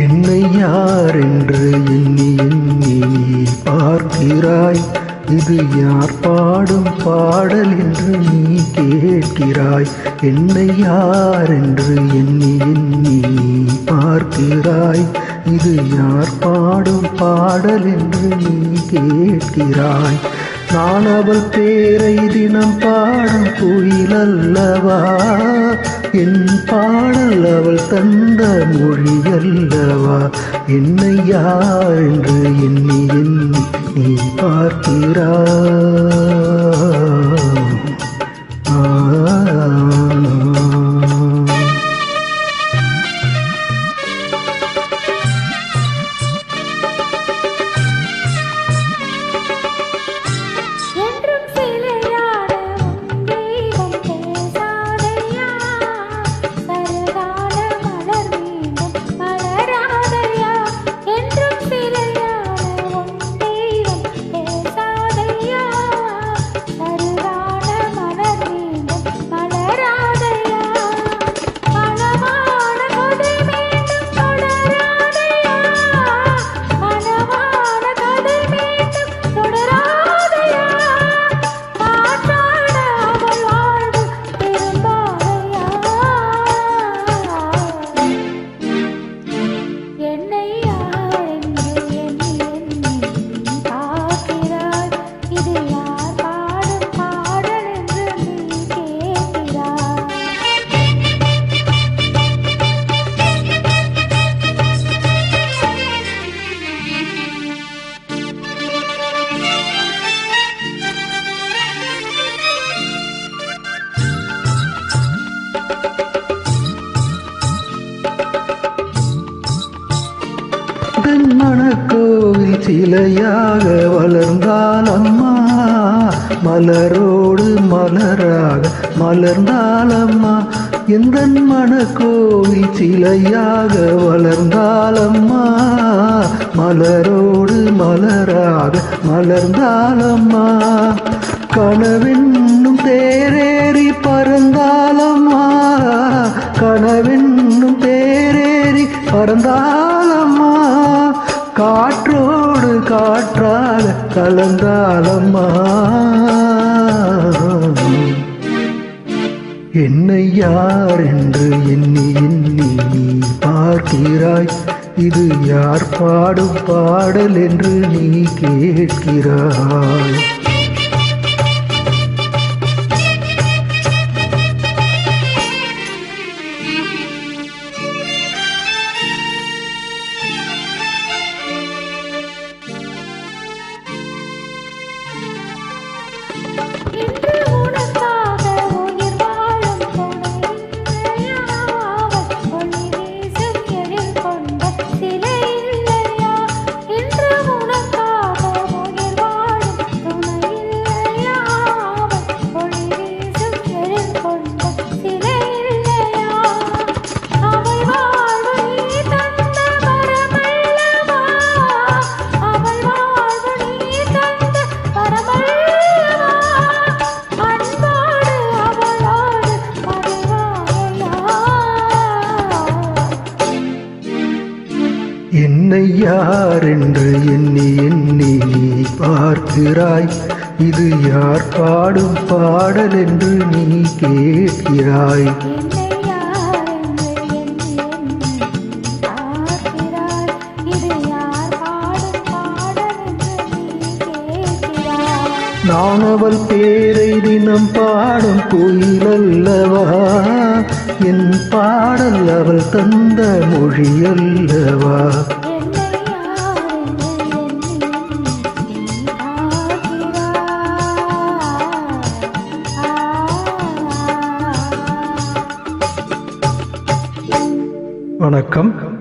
என்னை யார் என்று எண்ணி எண்ணி பார்க்கிறாய். இது யார் பாடும் பாடல் என்று நீ கேட்கிறாய். என்னை யார் என்று எண்ணி எண்ணி பார்க்கிறாய். இது யார் பாடும் பாடல் என்று நீ கேட்கிறாய். நான் அவள் பேரை தினம் பாடும் குயில் அல்லவா. என் பாடல் அவள் தந்த மொழி அல்லவா. என்னை யார் என்று எண்ணி எண்ணி நீ பார்க்கிறாய். மணக்கோவில் சிலையாக வளர்ந்தால் அம்மா. மலரோடு மலராக மலர்ந்தால் அம்மா. எந்த மணக்கோவில் சிலையாக வளர்ந்தால் அம்மா. மலரோடு மலராக மலர்ந்தால் அம்மா. கனவென்னும் தேரேறி பறந்தால் அம்மா. கனவென்னும் தேரேறி பறந்தால் அம்மா. காற்றோடு காற்றாக கலந்தாலம்மா. என்னை யார் என்று எண்ணி எண்ணி நீ பார்க்கிறாய். இது யார் பாடும் பாடல் என்று நீ கேட்கிறாய். என்னை யார் என்று எண்ணி எண்ணி நீ பார்க்கிறாய். இது யார் பாடும் பாடல் என்று நீ கேட்கிறாய். நான் அவள் பேரை தினம் பாடும் குயில் அல்லவா. என் பாடல் அவள் தந்த மொழி அல்லவா. வணக்கம்.